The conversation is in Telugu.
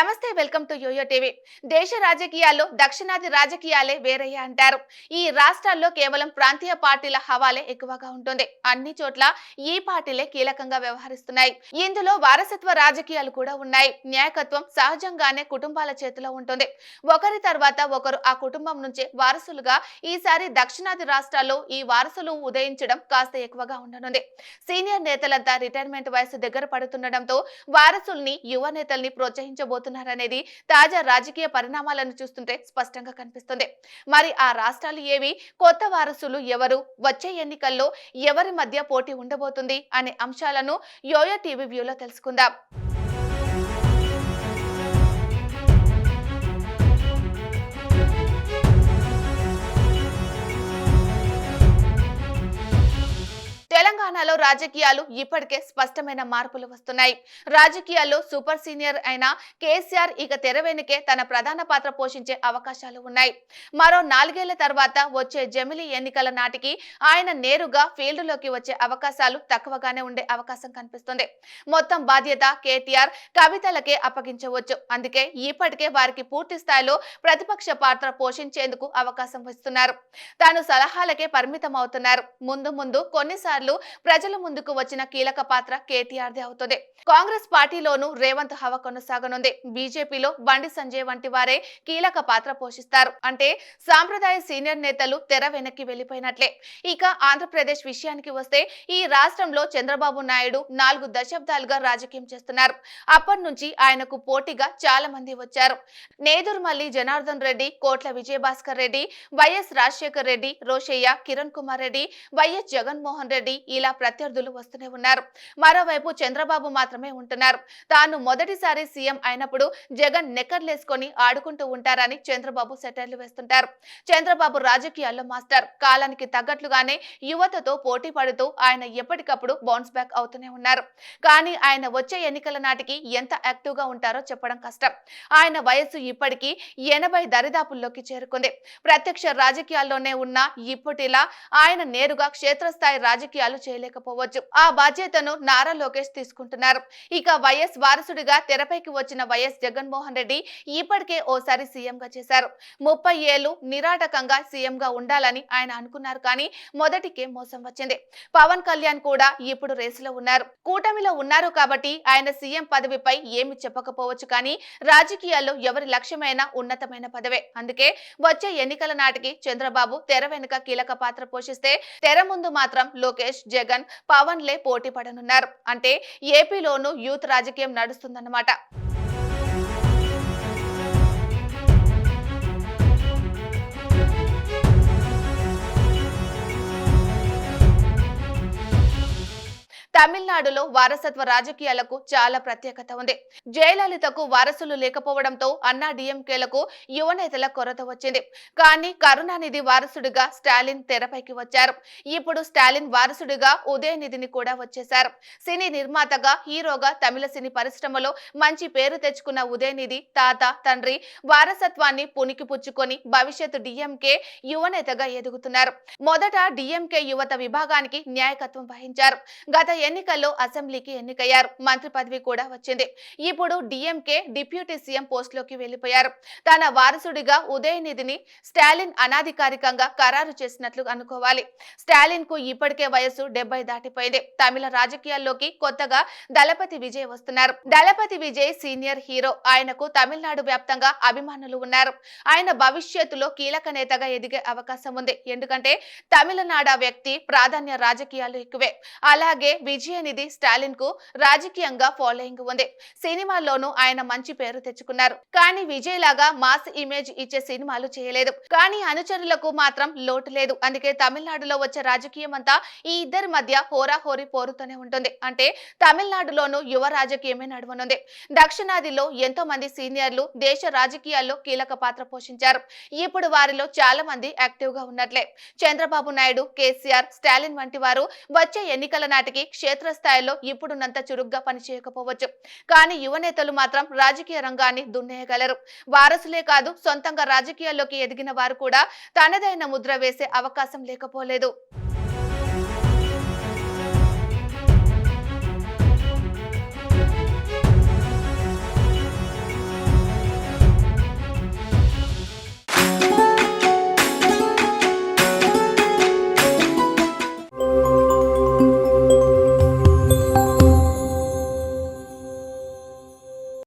నమస్తే, వెల్కమ్ టు యోయో టీవీ. దేశ రాజకీయాల్లో దక్షిణాది రాజకీయాలే వేరయ్యా అంటారు. ఈ రాష్ట్రాల్లో కేవలం ప్రాంతీయ పార్టీల హవాలే ఎక్కువగా ఉంటుంది. అన్ని చోట్ల ఈ పార్టీలే కీలకంగా వ్యవహరిస్తున్నాయి. ఇందులో వారసత్వ రాజకీయాలు కూడా ఉన్నాయి. నాయకత్వం సహజంగానే కుటుంబాల చేతిలో ఉంటుంది. ఒకరి తర్వాత ఒకరు ఆ కుటుంబం నుంచే వారసులుగా ఈసారి దక్షిణాది రాష్ట్రాల్లో ఈ వారసులు ఉదయించడం కాస్త ఎక్కువగా ఉండనుంది. సీనియర్ నేతలంతా రిటైర్మెంట్ వయసు దగ్గర పడుతుండటంతో వారసుల్ని యువ నేతల్ని ప్రోత్సహించబోతున్నారనేది తాజా రాజకీయ పరిణామాలను చూస్తుంటే స్పష్టంగా కనిపిస్తుంది. మరి ఆ రాష్ట్రాలు ఏవి, కొత్త వారసులు ఎవరు, వచ్చే ఎన్నికల్లో ఎవరి మధ్య పోటీ ఉండబోతుంది అనే అంశాలను యోయో టీవీ వ్యూలో తెలుసుకుందాం. తెలంగాణలో రాజకీయాలు ఇప్పటికే స్పష్టమైన మార్పులు వస్తున్నాయి. రాజకీయాల్లో సూపర్ సీనియర్ అయిన కేసీఆర్ ఇక తెర వెనుకే తన ప్రధాన పాత్ర పోషించే అవకాశాలు ఉన్నాయి. మరో 4 ఏళ్ల తర్వాత వచ్చే జమిలీ ఎన్నికల నాటికి ఆయన నేరుగా ఫీల్డ్లోకి వచ్చే అవకాశాలు తక్కువగానే ఉండే అవకాశం కనిపిస్తుంది. మొత్తం బాధ్యత కేటీఆర్, కవితలకే అప్పగించవచ్చు. అందుకే ఇప్పటికే వారికి పూర్తి స్థాయిలో ప్రతిపక్ష పాత్ర పోషించేందుకు అవకాశం ఇస్తున్నారు. తాను సలహాలకే పరిమితం అవుతున్నారు. ముందు కొన్నిసార్లు ప్రజల ముందుకు వచ్చిన కీలక పాత్ర కేటీఆర్దే అవుతుంది. కాంగ్రెస్ పార్టీలోనూ రేవంత్ హవా కొనసాగనుంది. బీజేపీలో బండి సంజయ్ వంటి వారే కీలక పాత్ర పోషిస్తారు. అంటే సాంప్రదాయ సీనియర్ నేతలు తెర వెనక్కి వెళ్లిపోయినట్లే. ఇక ఆంధ్రప్రదేశ్ విషయానికి వస్తే ఈ రాష్ట్రంలో చంద్రబాబు నాయుడు 4 దశాబ్దాలుగా రాజకీయం చేస్తున్నారు. అప్పటి నుంచి ఆయనకు పోటీగా చాలా మంది వచ్చారు. నేదురుమల్లి జనార్దన్ రెడ్డి, కోట్ల విజయభాస్కర్ రెడ్డి, వైఎస్ రాజశేఖర్ రెడ్డి, రోషయ్య, కిరణ్ కుమార్ రెడ్డి, వైఎస్ జగన్మోహన్ రెడ్డి ఇలా ప్రత్యర్థులు వస్తూనే ఉన్నారు. మరోవైపు చంద్రబాబు మాత్రమే ఉంటున్నారు. తాను మొదటిసారి సీఎం అయినప్పుడు జగన్ నెక్కర్లేసుకొని ఆడుకుంటూ ఉంటారని చంద్రబాబు సెటైర్లు వేస్తుంటారు. చంద్రబాబు రాజకీయాల్లో మాస్టర్. కాలానికి తగ్గట్లుగానే యువతతో పోటీ పడుతూ ఆయన ఎప్పటికప్పుడు బౌన్స్ బ్యాక్ అవుతూనే ఉన్నారు. కానీ ఆయన వచ్చే ఎన్నికల నాటికి ఎంత యాక్టివ్ గా ఉంటారో చెప్పడం కష్టం. ఆయన వయస్సు ఇప్పటికీ 80 దరిదాపుల్లోకి చేరుకుంది. ప్రత్యక్ష రాజకీయాల్లోనే ఉన్న ఇప్పటిలా ఆయన నేరుగా క్షేత్రస్థాయి రాజకీయాలు చేయలేకపోవచ్చు. ఆ బాధ్యతను నారా లోకేష్ తీసుకుంటున్నారు. ఇక వైఎస్ వారసుడిగా తెరపైకి వచ్చిన వైఎస్ జగన్మోహన్ రెడ్డి ఇప్పటికే ఓసారి సీఎం గా చేశారు. 30 ఏళ్లు నిరాటకంగా సీఎం గా ఉండాలని ఆయన అనుకున్నారు. కానీ మొదటికే మోసం వచ్చింది. పవన్ కళ్యాణ్ కూడా ఇప్పుడు రేసులో ఉన్నారు. కూటమిలో ఉన్నారు కాబట్టి ఆయన సీఎం పదవిపై ఏమి చెప్పకపోవచ్చు. కానీ రాజకీయాల్లో ఎవరి లక్ష్యమైన ఉన్నతమైన పదవే. అందుకే వచ్చే ఎన్నికల నాటికి చంద్రబాబు తెర వెనుక కీలక పాత్ర పోషిస్తే తెర ముందు మాత్రం లోకేష్, జగన్, పవన్లే పోటీ పడనున్నారు. అంటే ఏపీలోనూ యూత్ రాజకీయం నడుస్తుందన్నమాట. తమిళనాడులో వారసత్వ రాజకీయాలకు చాలా ప్రత్యేకత ఉంది. జయలలితకు వారసులు లేకపోవడంతో అన్నా డిఎంకేలకు యువనేతల కొరత వచ్చింది. కానీ కరుణానిధి వారసుడిగా స్టాలిన్ తెరపైకి వచ్చారు. ఇప్పుడు స్టాలిన్ వారసుడిగా ఉదయనిధిని కూడా వచ్చేశారు. సినీ నిర్మాతగా, హీరోగా తమిళ సినీ పరిశ్రమలో మంచి పేరు తెచ్చుకున్న ఉదయనిధి తాత, తండ్రి వారసత్వాన్ని పునికి పుచ్చుకొని భవిష్యత్తు డిఎంకే యువనేతగా ఎదుగుతున్నారు. మొదట డిఎంకే యువత విభాగానికి నాయకత్వం వహించారు. గత ఎన్నికల్లో అసెంబ్లీకి ఎన్నికయ్యారు. మంత్రి పదవి కూడా వచ్చింది. ఇప్పుడు డిఎంకే డిప్యూటీ సీఎం పోస్ట్ లోకి వెళ్లిపోయారు. తన వారసుడిగా ఉదయనిధిని స్టాలిన్ అనాధికారికంగా ఖరారు చేసినట్లు అనుకోవాలి. స్టాలిన్ కు ఇప్పటికే వయసు 70 దాటిపోయింది. తమిళ రాజకీయాల్లోకి కొత్తగా దళపతి విజయ్ వస్తున్నారు. దళపతి విజయ్ సీనియర్ హీరో. ఆయనకు తమిళనాడు వ్యాప్తంగా అభిమానులు ఉన్నారు. ఆయన భవిష్యత్తులో కీలక నేతగా ఎదిగే అవకాశం ఉంది. ఎందుకంటే తమిళనాడు వ్యక్తి ప్రాధాన్య రాజకీయాలు ఎక్కువే. అలాగే విజయనిధి స్టాలిన్ కు రాజకీయంగా ఫాలోయింగ్ ఉంది. సినిమాల్లోనూ ఆయన మంచి పేరు తెచ్చుకున్నారు. కానీ విజయ్ లాగా మాస్ ఇమేజ్ ఇచ్చే సినిమాలు చేయలేదు. కానీ అనుచరులకు మాత్రం లోటు లేదు. అందుకే తమిళనాడులో వచ్చే రాజకీయం అంతా ఈ ఇద్దరి మధ్య హోరాహోరీ పోరుతూనే ఉంటుంది. అంటే తమిళనాడులోనూ యువ రాజకీయమే నడవనుంది. దక్షిణాదిలో ఎంతో మంది సీనియర్లు దేశ రాజకీయాల్లో కీలక పాత్ర పోషించారు. ఇప్పుడు వారిలో చాలా మంది యాక్టివ్ గా ఉన్నట్లే. చంద్రబాబు నాయుడు, కేసీఆర్, స్టాలిన్ వంటి వారు వచ్చే ఎన్నికల నాటికి క్షేత్రస్థాయిలో ఇప్పుడున్నంత చురుగ్గా పనిచేయకపోవచ్చు. కానీ యువనేతలు మాత్రం రాజకీయ రంగాన్ని దున్నేయగలరు. వారసులే కాదు, సొంతంగా రాజకీయాల్లోకి ఎదిగిన వారు కూడా తనదైన ముద్ర వేసే అవకాశం లేకపోలేదు.